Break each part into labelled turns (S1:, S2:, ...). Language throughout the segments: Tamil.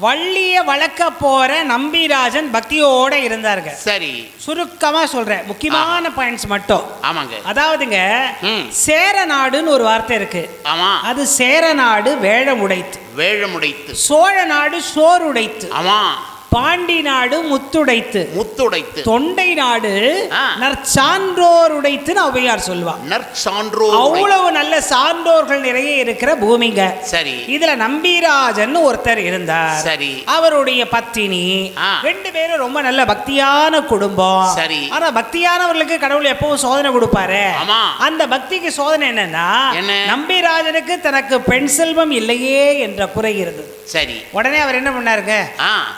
S1: வள்ளிய வளர்க்க போற நம்பிராஜன் பக்தியோட இருந்தாருங்க.
S2: சரி,
S1: சுருக்கமா சொல்றேன், முக்கியமான பாயிண்ட்ஸ் மட்டும்.
S2: ஆமாங்க.
S1: அதாவதுங்க, சேர நாடுன்னு ஒரு வார்த்தை இருக்கு.
S2: ஆமா,
S1: அது சேர நாடு வேழமுடைத்து,
S2: வேழமுடைத்து.
S1: சோழ நாடு சோறுடைத்து.
S2: ஆமா,
S1: பாண்டி நாடு முத்துடைத்து,
S2: முத்துடைத்து.
S1: தொண்டை நாடு நற்சான்றோர் உடைத்துன்னு ஔவையார் சொல்லுவா.
S2: நற்சான்றோர்,
S1: அவ்வளவு நல்ல சான்றோர்கள் நிறைய இருக்கிற பூமிங்க.
S2: சரி,
S1: இதுல நம்பிராஜன் ஒருத்தர் இருந்தார்.
S2: சரி,
S1: அவருடைய பத்தினி, ரெண்டு பேரும் ரொம்ப நல்ல பக்தியான குடும்பம்.
S2: சரி,
S1: ஆனா பக்தியானவர்களுக்கு கடவுள் எப்பவும் சோதனை கொடுப்பாரு. அந்த பக்திக்கு சோதனை என்னன்னா, நம்பிராஜனுக்கு தனக்கு பெண் செல்வம் இல்லையே என்ற குறை இருந்தது.
S2: சரி,
S1: உடனே அவர் என்ன பண்ணாருங்க,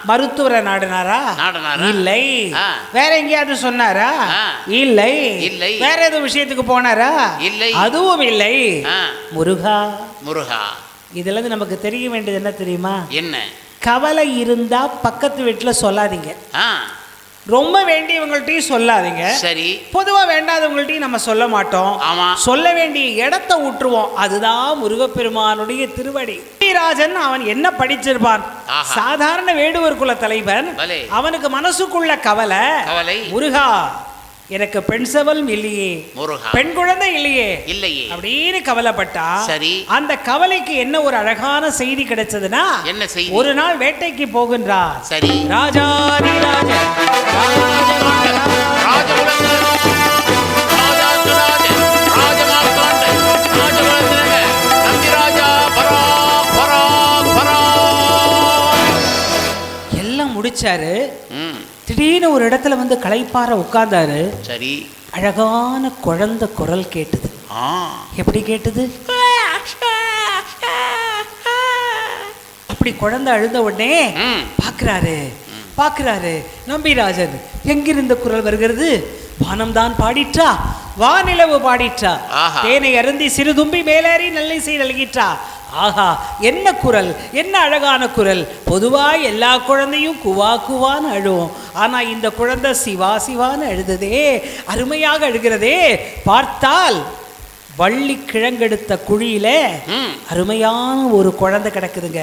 S1: மருத்துவரை நாடினாரா? இல்லை. வேற எங்கேயாவது சொன்னாரா? இல்லை. இல்லை. வேற ஏதோ விஷயத்துக்கு போனாரா? இல்லை. அதுவும் இல்லை. முருகா, முருகா. இதுல இருந்து நமக்கு தெரிய வேண்டியது என்ன தெரியுமா? என்ன? கவலை இருந்தா பக்கத்து வீட்டுல சொல்லாதீங்க. ரொம்ப வேண்டியவங்கள்ட்டையும் சொல்லாதீங்க. சரி, பொதுவா வேண்டாதவங்கள்ட்டையும் நம்ம சொல்ல மாட்டோம். ஆமா, சொல்ல வேண்டிய இடத்தை விட்டுருவோம். அதுதான் முருகப்பெருமானுடைய திருவடி. ராஜன் அவன் என்ன படிச்சிருப்பான்? சாதாரண வேடுவர் குல தலைவன். அவனுக்கு மனசுக்குள்ள கவலை, முருகா எனக்கு பெண் செல்வம் இல்லையே, பெண் குழந்தை இல்லையே அப்படின்னு கவலைப்பட்டா. சரி, அந்த கவலைக்கு என்ன ஒரு அழகான செய்தி கிடைச்சதுன்னா, என்ன செய்தி? ஒரு நாள் வேட்டைக்கு போகின்றார். சரி, ராஜாதி ராஜன், எல்லாம் முடிச்சாரு. திடீர்னு ஒரு இடத்துல வந்து களைப்பார உட்கார்ந்தாரு. சரி, அழகான குழந்தை குரல் கேட்டது. எப்படி கேட்டது? அப்படி குழந்தை அழுத உடனே பாக்குறாரு நம்பிராஜன், எங்கிருந்த குரல் வருகிறது? வானம்தான் பாடிற்றா, வானிலவு பாடிற்றா, தேனை அருந்தி சிறு தும்பி மேலேறி நல்லை செய் நல்கிற்றா. ஆஹா, என்ன குரல், என்ன அழகான குரல். பொதுவாக எல்லா குழந்தையும் குவா குவான்னு அழுவும். ஆனா இந்த குழந்தை சிவா சிவான்னு அழுததே, அருமையாக அழுகிறதே. பார்த்தால் வள்ளி கிழங்கெடுத்த குழியில அருமையான ஒரு குழந்தை கிடக்குதுங்க.